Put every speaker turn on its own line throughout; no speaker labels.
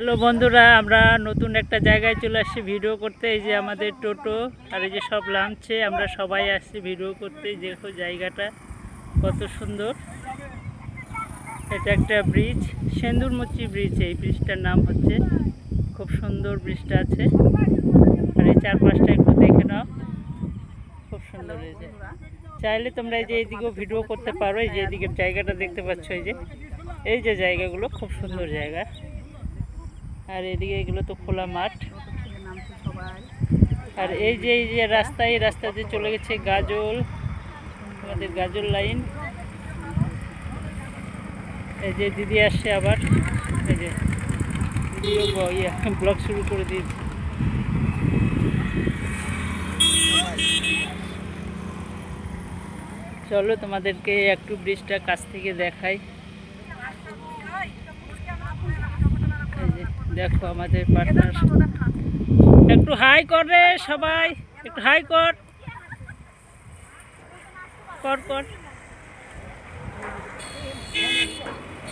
Hello বন্ধুরা, আমরা নতুন একটা জায়গায় চলে আসছি ভিডিও করতে। এই যে আমাদের টোটো আর এই যে সব নামছে, আমরা সবাই আসছি ভিডিও করতে। দেখো জায়গাটা কত সুন্দর। এটা একটা ব্রিজ, সেন্দুরমুচি ব্রিজ। এই ব্রিজটার নাম হচ্ছে, খুব সুন্দর ব্রিজটা আছে। আর এই চারপাশটা একটু দেখে নাও, খুব সুন্দর। এই যে চাইলে তোমরা এই যে এইদিকেও ভিডিও করতে পারো। এই যে এইদিকের জায়গাটা দেখতে পাচ্ছ, এই যে জায়গাগুলো খুব সুন্দর জায়গা। আর এদিকে এগুলো তো খোলা মাঠ। আর এই যে রাস্তা, এই রাস্তা দিয়ে চলে গেছে গাজল, আমাদের গাজল লাইন। এই যে দিদি আসছে আবার, এই যে দিদিও ব্লগ শুরু করে দিয়েছে। চলো তোমাদেরকে একটু ব্রিজটা কাছ থেকে দেখাই। দেখো আমাদের পার্টনার, একটু হাই করে সবাই, একটু হাই কর।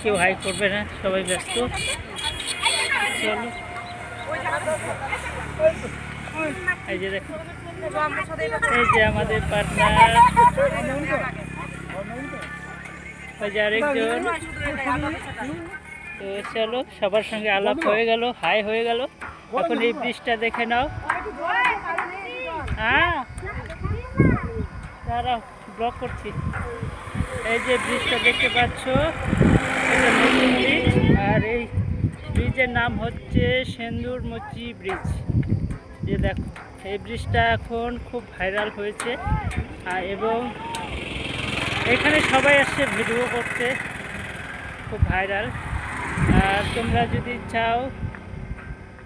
কেউ হাই করবে না, সবাই ব্যস্ত। চলো এই যে দেখো, এই যে আমাদের পার্টনার, ওই যে আরেকজন। তো চলো, সবার সঙ্গে আলাপ হয়ে গেল, হাই হয়ে গেল। এখন এই ব্রিজটা দেখে নাও। হ্যাঁ দাঁড়াও, ব্লগ করছি। এই যে ব্রিজটা দেখতে পাচ্ছ, এটা নতুন ব্রিজ। আর এই ব্রিজের নাম হচ্ছে সেন্দুরমুচি ব্রিজ। যে দেখো, এই ব্রিজটা এখন খুব ভাইরাল হয়েছে। এবং এখানে সবাই আসছে ভিডিও করতে, খুব ভাইরাল। আর তোমরা যদি চাও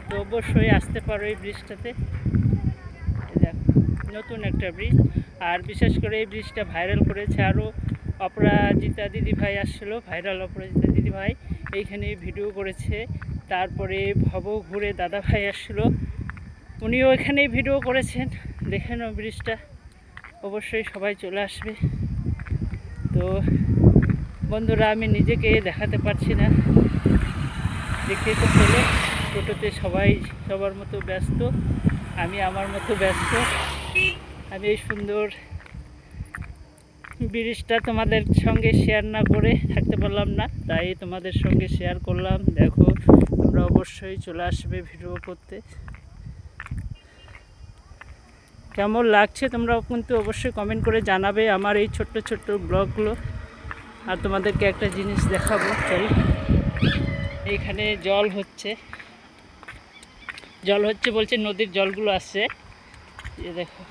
তো অবশ্যই আসতে পারো এই ব্রিজটাতে। দেখো নতুন একটা ব্রিজ। আর বিশেষ করে এই ব্রিজটা ভাইরাল করেছে আরও অপরাজিতা দিদিভাই আসছিলো, ভাইরাল অপরাজিতা দিদিভাই এইখানে ভিডিও করেছে। তারপরে ভব ঘুরে দাদাভাই আসছিলো, উনিও এখানেই ভিডিও করেছেন। দেখে নাও ব্রিজটা, অবশ্যই সবাই চলে আসবে। তো বন্ধুরা, আমি নিজেকে দেখাতে পারছি না, দেখতে তো পেলে টোটোতে সবাই সবার মতো ব্যস্ত, আমি আমার মতো ব্যস্ত। আমি এই সুন্দর ব্রিজটা তোমাদের সঙ্গে শেয়ার না করে থাকতে পারলাম না, তাই তোমাদের সঙ্গে শেয়ার করলাম। দেখো, তোমরা অবশ্যই চলে আসবে ভিডিও করতে। কেমন লাগছে তোমরা কিন্তু অবশ্যই কমেন্ট করে জানাবে আমার এই ছোট্ট ছোট্ট ব্লগগুলো। আর তোমাদেরকে একটা জিনিস দেখাবো, চল। এইখানে জল হচ্ছে বলছে, নদীর জলগুলো আসছে। এই দেখো,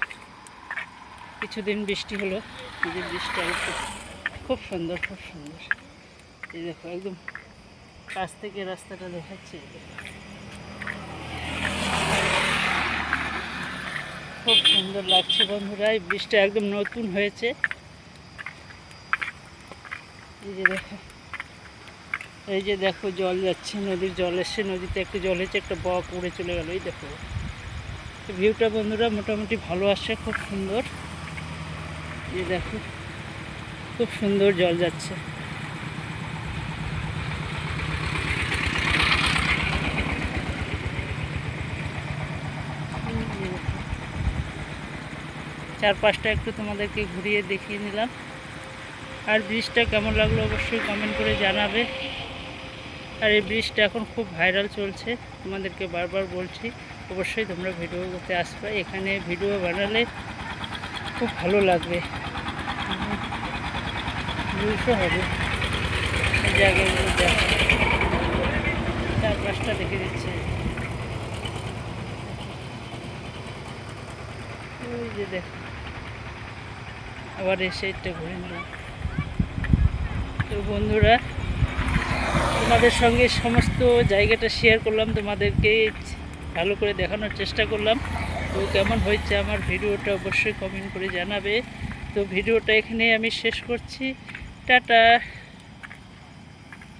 কিছুদিন বৃষ্টি হলো, নদীর বৃষ্টিটা খুব সুন্দর, খুব সুন্দর। এই দেখো, একদম কাছ থেকে রাস্তাটা দেখাচ্ছে, খুব সুন্দর লাগছে বন্ধুরা। এই ব্রিজটা একদম নতুন হয়েছে। এই যে দেখো জল যাচ্ছে, নদীর জল এসছে, নদীতে একটু জল হয়েছে, একটা বক উড়ে চলে গেল। এই দেখো ভিউটা বন্ধুরা মোটামুটি ভালো আসছে, খুব সুন্দর। এই দেখো, খুব সুন্দর জল যাচ্ছে। চারপাশটা একটু তোমাদেরকে ঘুরিয়ে দেখিয়ে নিলাম। আর ব্রিজটা কেমন লাগলো অবশ্যই কমেন্ট করে জানাবে। আর এই ব্রিজটা এখন খুব ভাইরাল চলছে, তোমাদেরকে বারবার বলছি, অবশ্যই তোমরা ভিডিও করতে আসবে। এখানে ভিডিও বানালে খুব ভালো লাগবে, ভিউসও হবে। এই জায়গাগুলো দেখো, চারপাশটা দেখে দিচ্ছে। ওই যে দেখো, আবার এই সাইডটা ঘুরে নিলাম। তো বন্ধুরা, তোমাদের সঙ্গে সমস্ত জায়গাটা শেয়ার করলাম, তোমাদেরকে ভালো করে দেখানোর চেষ্টা করলাম। তো কেমন হয়েছে আমার ভিডিওটা অবশ্যই কমেন্ট করে জানাবে। তো ভিডিওটা এখানে আমি শেষ করছি, টাটা।